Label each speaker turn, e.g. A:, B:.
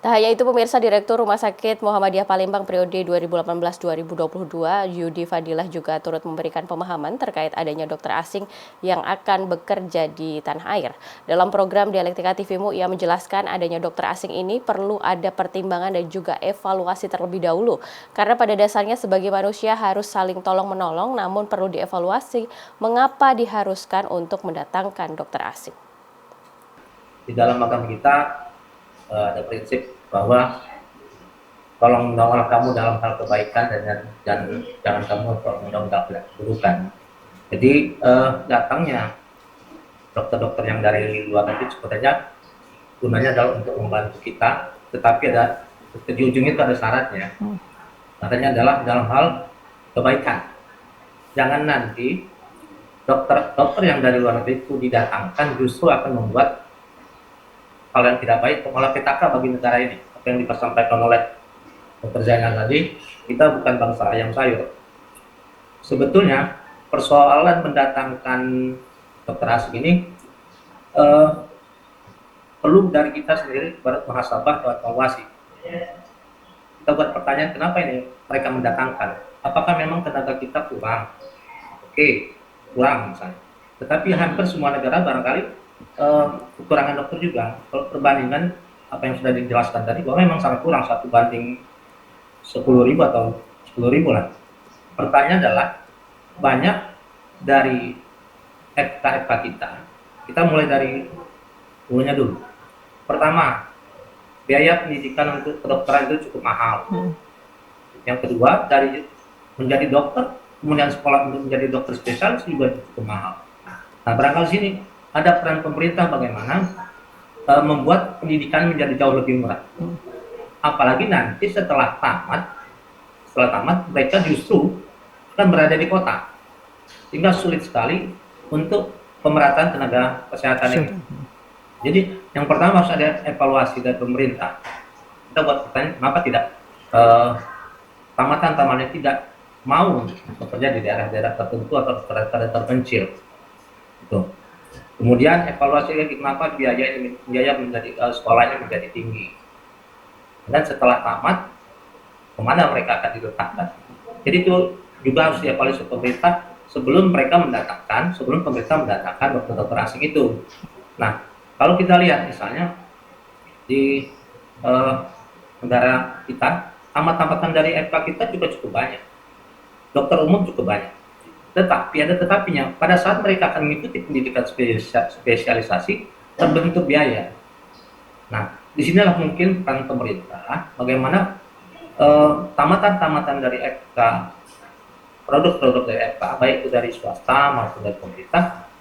A: Tak hanya itu, pemirsa, Direktur Rumah Sakit Muhammadiyah Palembang periode 2018-2022, Yudi Fadilah juga turut memberikan pemahaman terkait adanya dokter asing yang akan bekerja di tanah air. Dalam program Dialektika TVmu, ia menjelaskan adanya dokter asing ini perlu ada pertimbangan dan juga evaluasi terlebih dahulu. Karena pada dasarnya sebagai manusia harus saling tolong-menolong, namun perlu dievaluasi mengapa diharuskan untuk mendatangkan dokter asing.
B: Di dalam agama kita ada prinsip bahwa tolong menolong kamu dalam hal kebaikan dan jangan kamu menolong dalam keburukan. Jadi datangnya dokter-dokter yang dari luar negeri sebenarnya gunanya adalah untuk membantu kita, tetapi ada di ujung itu ada syaratnya. Syaratnya adalah dalam hal kebaikan. Jangan nanti dokter-dokter yang dari luar negeri itu didatangkan justru akan membuat hal yang tidak baik, malah petaka bagi negara ini. Apa yang disampaikan oleh Dr. Zainal tadi, kita bukan bangsa ayam sayur. Sebetulnya persoalan mendatangkan dokter asing ini perlu dari kita sendiri bermuhasabah atau evaluasi. Kita buat pertanyaan, kenapa ini mereka mendatangkan? Apakah memang tenaga kita kurang? Oke, kurang misalnya. Tetapi hampir semua negara barangkali kekurangan dokter juga. Kalau perbandingan apa yang sudah dijelaskan tadi bahwa memang sangat kurang 1 banding 10.000 atau 10.000 lah. Pertanyaan adalah banyak dari FK kita mulai dari hulunya dulu. Pertama, biaya pendidikan untuk kedokteran itu cukup mahal. Yang kedua, dari menjadi dokter, kemudian sekolah untuk menjadi dokter spesialis juga cukup mahal. Nah, barangkali sini ada peran pemerintah bagaimana membuat pendidikan menjadi jauh lebih murah. Apalagi nanti setelah tamat mereka justru akan berada di kota, sehingga sulit sekali untuk pemerataan tenaga kesehatan ini. Jadi yang pertama harus ada evaluasi dari pemerintah. Kita buat pertanyaan, kenapa tidak tamatan-tamatnya tidak mau bekerja di daerah-daerah tertentu atau daerah terpencil. Gitu. Kemudian evaluasi lagi kenapa biaya menjadi sekolahnya menjadi tinggi. Dan setelah tamat, kemana mereka akan diletakkan. Jadi itu juga harus dievaluasi pemerintah sebelum pemerintah mendatangkan dokter-dokter asing itu. Nah, kalau kita lihat misalnya di negara kita, tamat-tamatan dari FK kita juga cukup banyak. Dokter umum cukup banyak. Tetapi ada tetapinya, pada saat mereka akan mengikuti pendidikan spesialisasi, terbentuk biaya. Nah, disinilah mungkin peran pemerintah, bagaimana tamatan-tamatan dari FK, produk-produk dari FK, baik itu dari swasta maupun dari pemerintah,